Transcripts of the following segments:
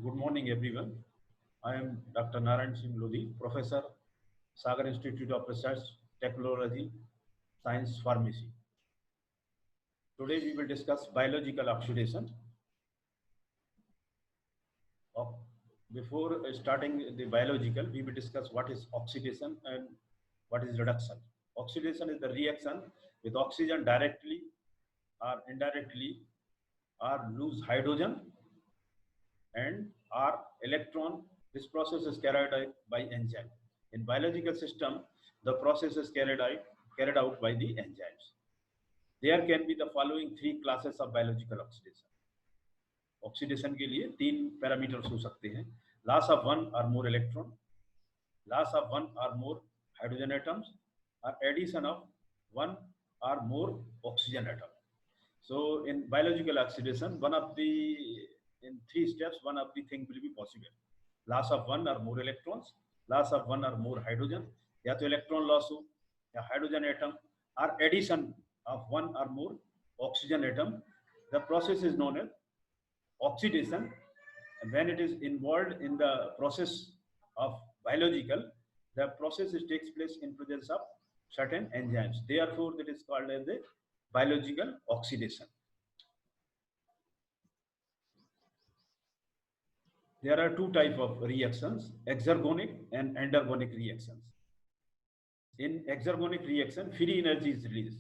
Good morning, everyone. I am Dr. Narayan Singh Lodi, Professor, Sagar Institute of Research, Technology, Science, Pharmacy. Today we will discuss biological oxidation. Of- Before starting the biological, we will discuss what is oxidation and what is reduction. Oxidation is the reaction with oxygen directly or indirectly or lose hydrogen and or electron. This process is carried out by enzyme. In biological system, the process is carried out by the enzymes. There can be the following three classes of biological oxidation. Oxidation के लिए तीन parameters हो सकते हैं. Loss of one or more electron, loss of one or more hydrogen atoms, or addition of one or more oxygen atom. So in biological oxidation, one of the in three steps, one of the thing will be possible. Loss of one or more electrons, loss of one or more hydrogen, या तो electron loss हो या hydrogen atom, or addition of one or more oxygen atom. The process is known as oxidation. And when it is involved in the process of biological, the process takes place in presence of certain enzymes. Therefore, that is called as the biological oxidation. There are two types of reactions, exergonic and endergonic reactions. In exergonic reaction, free energy is released.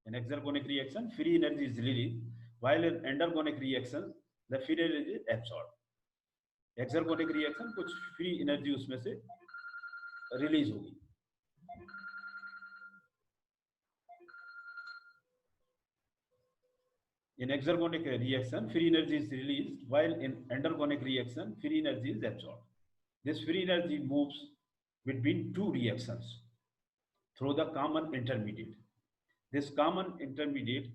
In exergonic reaction, free energy is released, while in endergonic reaction, the free energy is absorbed. Exergonic reaction कुछ free energy उसमें से release होगी. In exergonic reaction, free energy is released, while in endergonic reaction, free energy is absorbed. This free energy moves between two reactions through the common intermediate. This common intermediate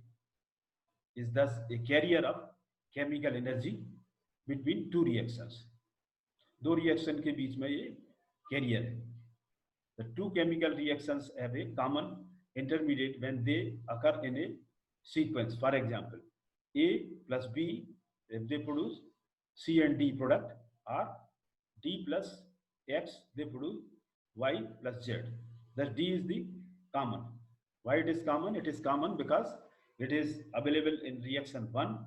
is thus a carrier of chemical energy between two reactions. दो reaction के बीच में ये career है. The two chemical reactions have a common intermediate when they occur in a sequence. For example, A plus B, if they produce C and D product, or D plus X, they produce Y plus Z. Thus D is the common. Why it is common? It is common because it is available in reaction 1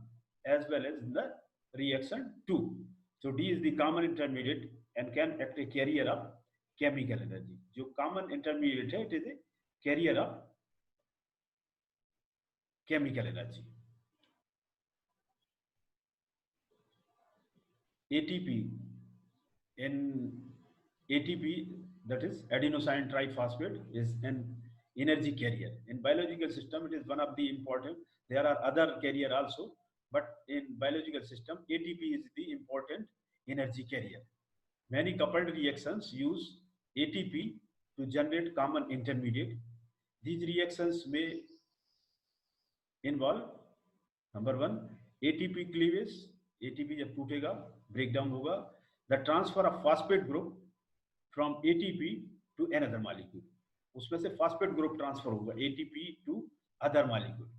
as well as in the reaction 2. So D is the common intermediate and can act a carrier of chemical energy. जो common intermediate है, it is a carrier of chemical energy. ATP, in ATP, that is adenosine triphosphate, is an energy carrier. In biological system, it is one of the important. There are other carrier also, but in biological system, ATP is the important energy carrier. Many coupled reactions use ATP to generate common intermediate. These reactions may involve, number one, ATP cleavage. ATP जब टूटेगा, breakdown होगा, the transfer of phosphate group from ATP to another molecule. उसमें से phosphate group transfer होगा ATP to other molecule.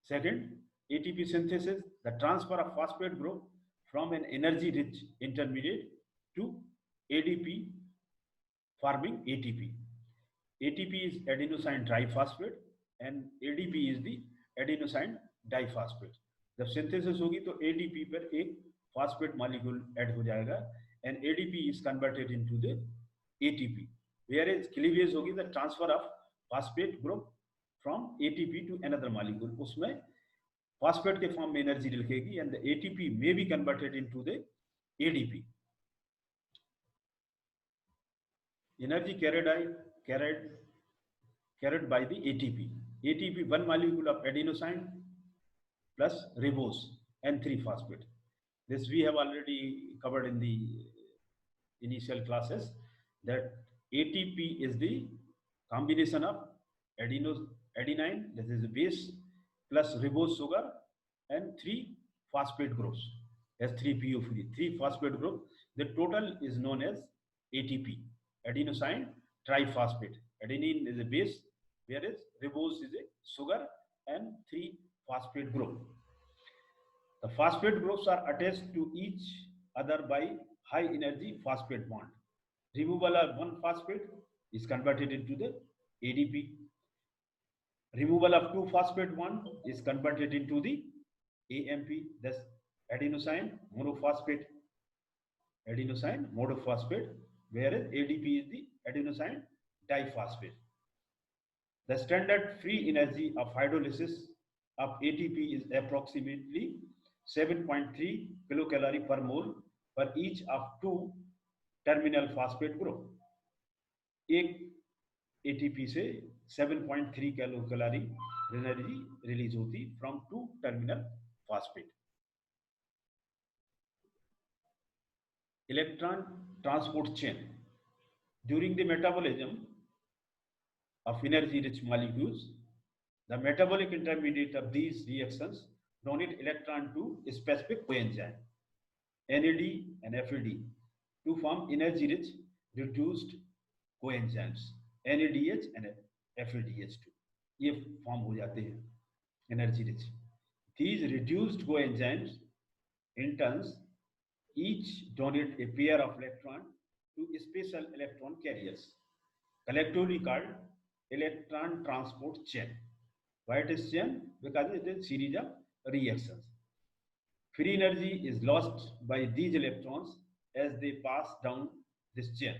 Second, ATP synthesis, the transfer of phosphate group from an energy rich intermediate to ADP forming ATP. ATP is adenosine triphosphate and ADP is the adenosine diphosphate. जब synthesis होगी तो ADP पर एक phosphate molecule add हो जाएगा and ADP is converted into the ATP. Whereas cleavage होगी the transfer of phosphate group from ATP to another molecule. उसमें phosphate के फॉर्म में energy लिखेगी and the ATP may be converted into the ADP. Energy carried by the ATP. ATP, one molecule of adenosine plus ribose and 3-phosphate. This we have already covered in the initial classes, that ATP is the combination of adenine, that is the base, plus ribose sugar and 3-phosphate groups as 3PO3, 3-phosphate group. The total is known as ATP, adenosine triphosphate. Adenine is a base, whereas ribose is a sugar and 3-phosphate group. The phosphate groups are attached to each other by high energy phosphate bond. Removal of one phosphate is converted into the ADP. Removal of two phosphate bond is converted into the AMP, thus adenosine monophosphate. Adenosine monophosphate, whereas ADP is the adenosine diphosphate. The standard free energy of hydrolysis of ATP is approximately 7.3 kilocalorie per mole for each of two terminal phosphate group. एक ATP से 7.3 kilocalorie energy release होती from two terminal phosphate. Electron transport chain. During the metabolism of energy-rich molecules, the metabolic intermediate of these reactions donate electron to specific coenzyme, NAD and FAD, to form energy-rich reduced coenzymes, NADH and FADH2. ये form हो जाते हैं energy-rich. These reduced coenzymes, in turn, each donate a pair of electron to special electron carriers, collectively called electron transport chain. Why it is chain? Because it is a series of reactions. Free energy is lost by these electrons as they pass down this chain.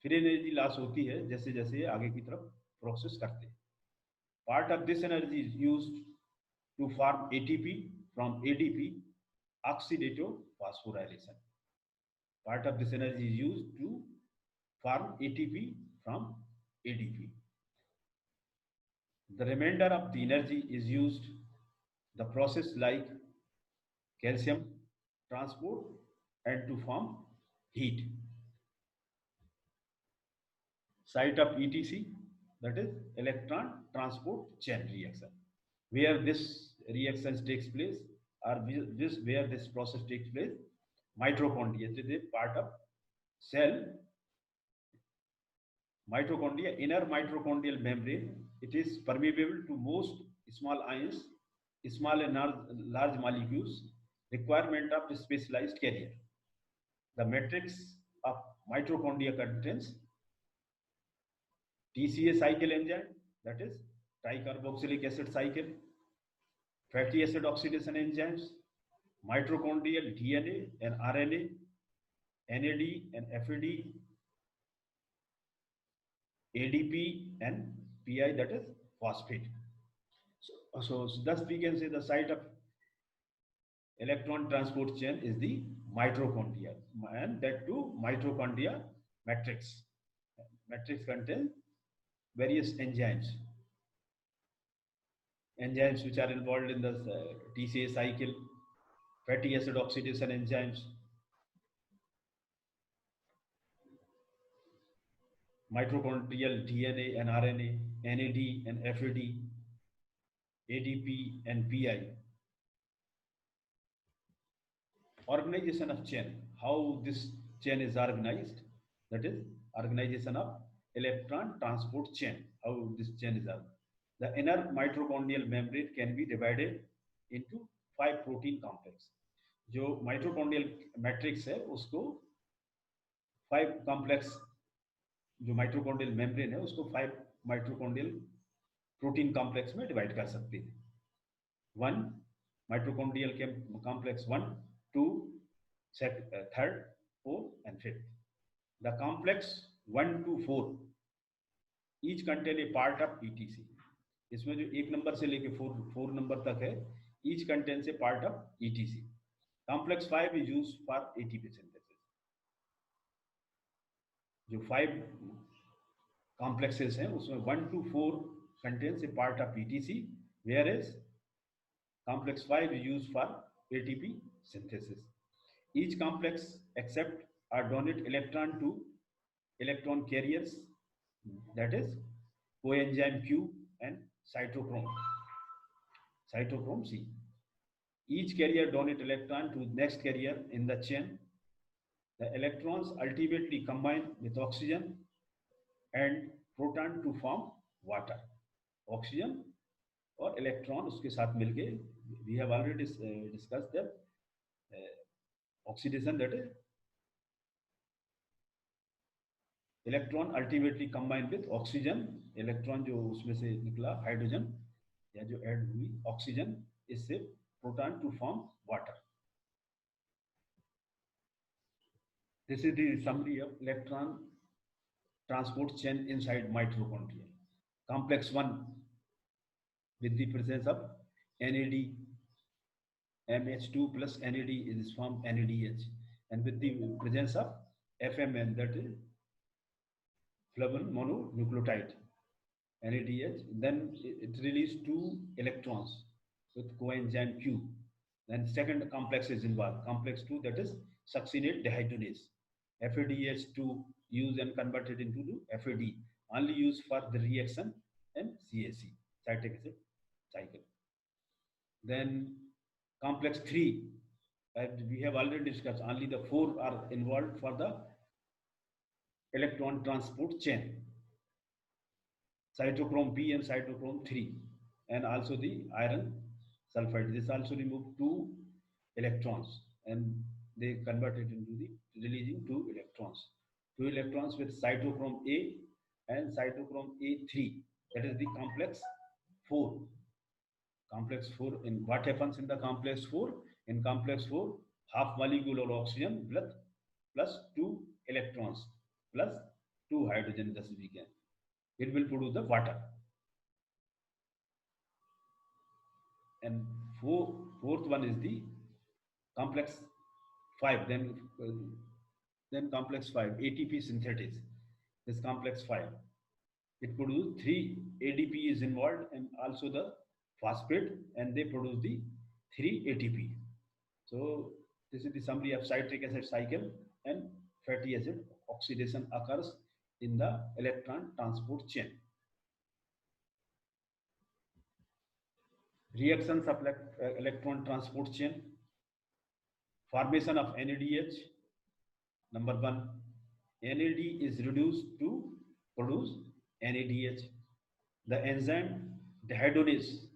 Free energy loss होती है जैसे जैसे आगे की तरफ process करते हैं. Part of this energy is used to form ATP from ADP, oxidative phosphorylation. Part of this energy is used to form ATP from ADP. The remainder of the energy is used the process like calcium transport and to form heat. Site of ETC, that is electron transport chain reaction. Where this reaction takes place, or where this process takes place, mitochondria, it is a part of cell. Mitochondria, inner mitochondrial membrane, it is permeable to most small ions, small and large molecules, requirement of specialized carrier. The matrix of mitochondria contains TCA cycle enzyme, that is tricarboxylic acid cycle, fatty acid oxidation enzymes, mitochondrial DNA and RNA, NAD and FAD, ADP and PI, that is phosphate. So thus we can say the site of electron transport chain is the mitochondria, and that too mitochondria matrix. Matrix contains various enzymes which are involved in the TCA cycle, fatty acid oxidation enzymes, mitochondrial DNA and RNA, NAD and FAD, ADP and PI. Organization of chain, how this chain is organized, that is organization of electron transport chain, how this chain is organized. The inner mitochondrial membrane can be divided into 5 protein complex. जो mitochondrial matrix है उसको 5 complex, जो mitochondrial membrane है उसको 5 mitochondrial protein complex में divide कर सकते हैं. 1 mitochondrial complex 1, 2, 3rd, 4 and 5th. The complex 1 to 4 each contain a part of ETC. इसमें जो 1 नंबर से लेके 4 नंबर तक है, each contains a part of ETC. Complex 5 is used for ATP synthesis. जो 5 complexes हैं उसमें 1 to 4 contains a part of ETC, whereas complex 5 is used for ATP synthesis. Each complex accept or donate electron to electron carriers, that is coenzyme Q and cytochrome C. Each carrier donate electron to next carrier in the chain. The electrons ultimately combine with oxygen and proton to form water. Oxygen और electron उसके साथ मिलके, we have already discussed that Oxidation, that is electron ultimately combine with oxygen, electron जो उसमें से निकला hydrogen या जो ऐड हुई ऑक्सीजन, इससे proton to form water. This is the summary of electron transport chain inside mitochondria. Complex 1 with the presence of NAD, MH2 plus NAD is formed NADH, and with the presence of FMN, that is flavin mononucleotide, NADH, then it releases 2 electrons with coenzyme Q. Then second complex is involved, complex 2, that is succinate dehydrogenase. FADH2 used and converted into FAD, only used for the reaction and CAC, citric acid cycle. Then complex 3, as we have already discussed, only the 4 are involved for the electron transport chain. Cytochrome B and cytochrome 3, and also the iron sulfide. This also remove 2 electrons and they convert it into the releasing 2 electrons. 2 electrons with cytochrome A and cytochrome A3. That is the complex 4. Complex 4. In what happens in the complex 4? In complex 4, half molecule of oxygen plus 2 electrons plus 2 hydrogen, thus we can. It will produce the water. And fourth one is the complex 5. Then complex 5, ATP synthesis. This complex 5, it produces 3 ADP is involved and also the phosphate, and they produce the 3 ATP. So this is the summary of citric acid cycle, and fatty acid oxidation occurs in the electron transport chain. Reactions of electron transport chain. Formation of NADH. Number 1, NAD is reduced to produce NADH. The enzyme dehydrogenase,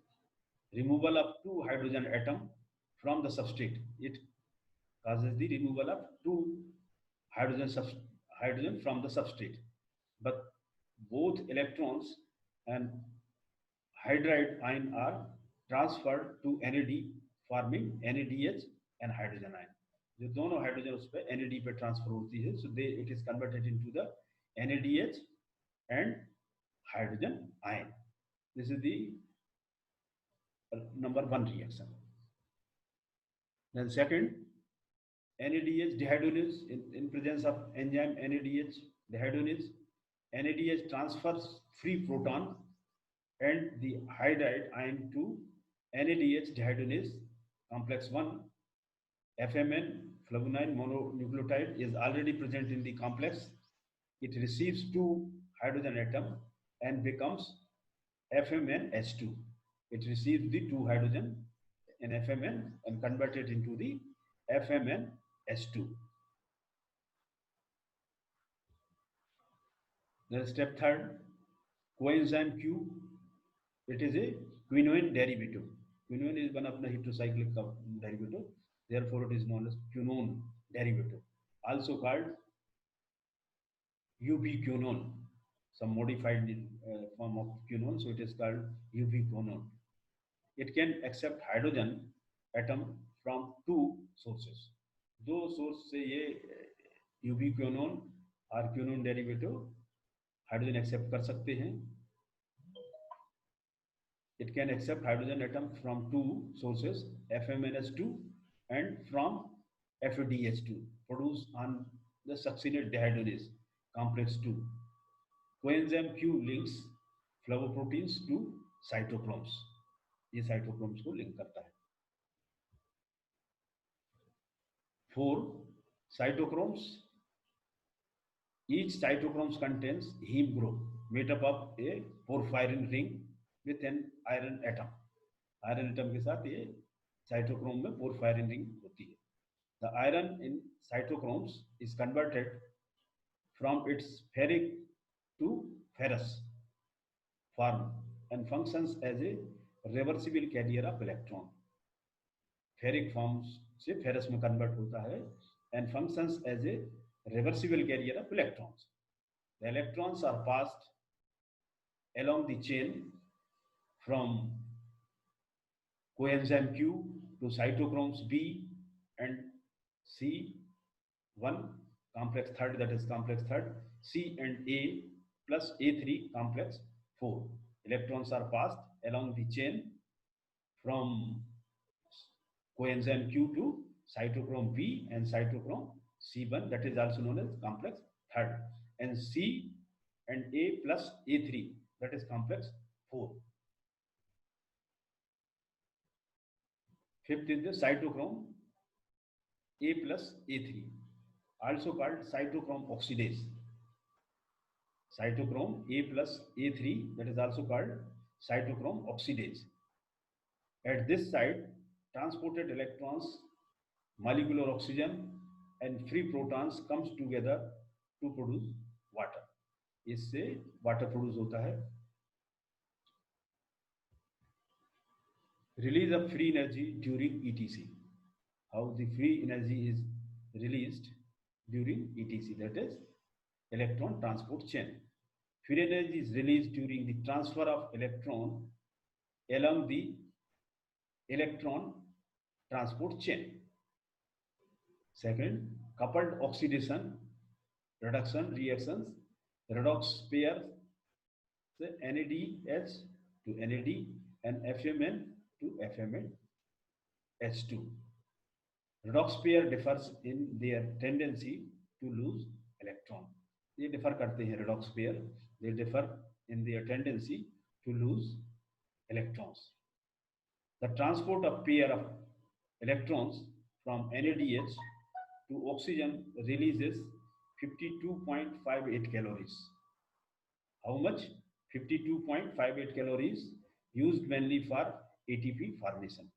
removal of 2 hydrogen atom from the substrate. It causes the removal of 2 hydrogen from the substrate. But both electrons and hydride ion are transferred to NAD, forming NADH and hydrogen ion. जो दोनों hydrogen उस पर NAD पे transfer होती है, so it is converted into the NADH and hydrogen ion. This is the number 1 reaction. Then second, NADH dehydrogenase, in presence of enzyme NADH dehydrogenase, NADH transfers free proton and the hydride ion to NADH dehydrogenase. Complex 1, FMN, flavonine mononucleotide, is already present in the complex. It receives 2 hydrogen atom and becomes FMNH2. It receives the 2 hydrogen in FMN and converted into the FMNH2. Then step 3, coenzyme Q. It is a quinoine derivative. Quinoine is one of the heterocyclic derivative. Therefore, it is known as quinone derivative. Also called ubiquinone. Some modified form of quinone, so it is called ubiquinone. It can accept hydrogen atom from 2 sources. 2 source से ये ubiquinone और quinone derivative hydrogen accept कर सकते हैं. It can accept hydrogen atom from 2 sources, FMNH2 and from FADH2, produced on the succinate dehydrogenase, complex 2. Coenzyme Q links flavoproteins to cytochromes. ये cytochromes को link करता है. 4, cytochromes. Each cytochrome contains heme group made up of a porphyrin ring with an iron atom. Iron atom के साथ ये cytochrome में porphyrin ring होती है. The iron in cytochromes is converted from its ferric to ferrous form and functions as a reversible carrier of electron. Ferric forms से ferrous में convert होता है and functions as a reversible carrier of electrons. The electrons are passed along the chain from coenzyme Q to cytochromes B and C1 complex third, that is complex third, C and A plus A3 complex 4. Electrons are passed along the chain from coenzyme Q to cytochrome B and cytochrome C1, that is also known as complex third, and C and A plus A3, that is complex 4. Fifth is the cytochrome A plus A3, also called cytochrome oxidase. Cytochrome A plus A3, that is also called cytochrome oxidase. At this site, transported electrons, molecular oxygen and free protons comes together to produce water. इससे water produce होता है. Release of free energy during ETC. How the free energy is released during ETC, that is electron transport chain. Free energy is released during the transfer of electron along the electron transport chain. Second, coupled oxidation reduction reactions, redox pairs, the NADH to NAD and FMN to FMNH2. Redox pair differs in their tendency to lose electron. They differ करते हैं redox pair. They differ in their tendency to lose electrons. The transport of pair of electrons from NADH to oxygen releases 52.58 calories. How much? 52.58 calories, used mainly for ATP formation.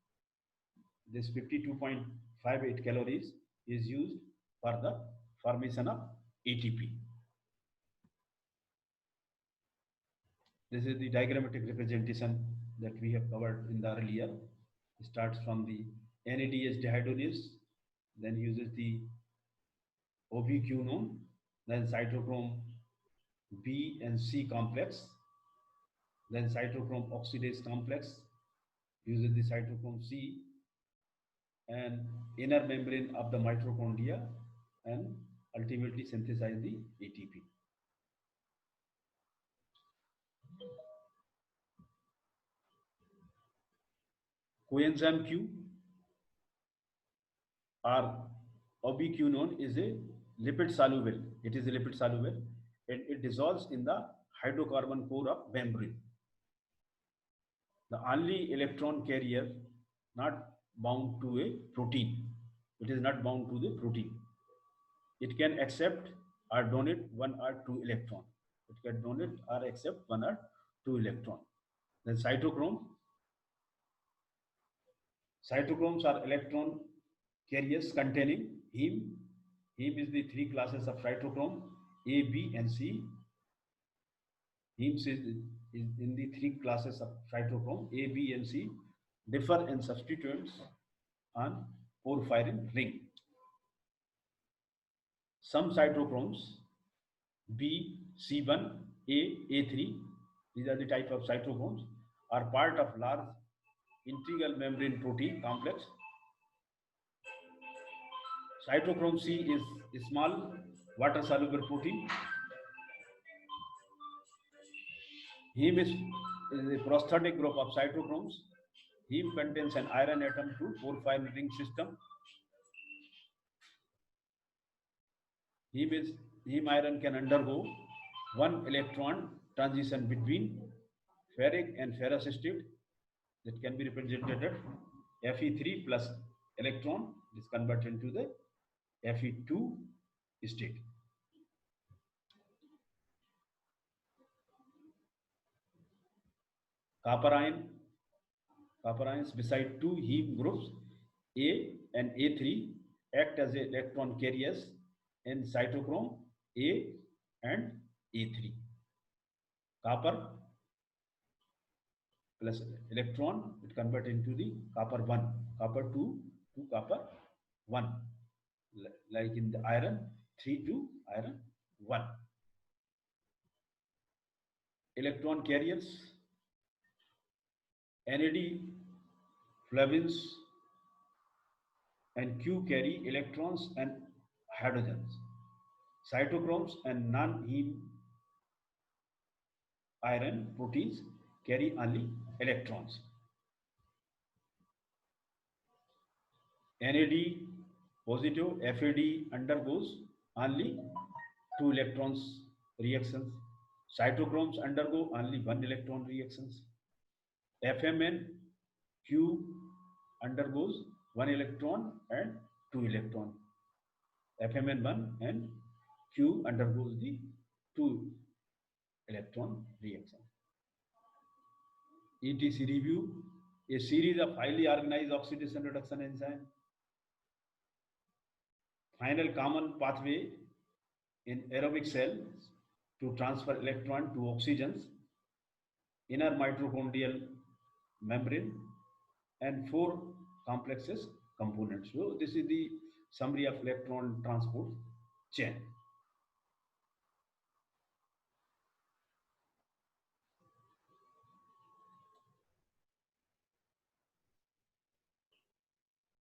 This 52.58 calories is used for the formation of ATP. This is the diagrammatic representation that we have covered in the earlier. It starts from the NADH dehydrogenase, then uses the OBquinone, then cytochrome B and C complex, then cytochrome oxidase complex, uses the cytochrome C and inner membrane of the mitochondria, and ultimately synthesize the ATP. Coenzyme Q or ubiquinone is a lipid soluble. It is a lipid soluble and it dissolves in the hydrocarbon core of membrane. The only electron carrier not bound to a protein. It is not bound to the protein. It can accept or donate 1 or 2 electron. It can donate or accept 1 or 2 electron. Then cytochrome. Cytochromes are electron carriers containing heme. Heme is the 3 classes of cytochrome, A, B and C. Heme is in the 3 classes of cytochrome, A, B and C, differ in substituents on porphyrin ring. Some cytochromes B, C1, A, A3, these are the type of cytochromes, are part of large integral membrane protein complex. Cytochrome C is a small water soluble protein. Heme is a prosthetic group of cytochromes. Heme contains an iron atom to porphyrin ring system. Heme iron can undergo 1 electron transition between ferric and ferrous state that can be represented at Fe3 plus electron is converted into the Fe2 state. Copper ions beside 2 heme groups A and A3 act as electron carriers in cytochrome A and A3. Copper plus electron, it converts into the copper 1, copper 2 to copper 1, like in the iron 3 to iron 1. Electron carriers, NAD, flavins, and Q carry electrons and hydrogens. Cytochromes and non-heme iron proteins carry only electrons. NAD positive FAD undergoes only 2 electrons reactions. Cytochromes undergo only 1 electron reactions. FMN Q undergoes 1 electron and 2 electron. FMN1 and Q undergoes the 2 electron reaction. ETC review, a series of highly organized oxidation reduction enzyme. Final common pathway in aerobic cells to transfer electron to oxygens, inner mitochondrial membrane, and 4 complexes components. So this is the summary of electron transport chain.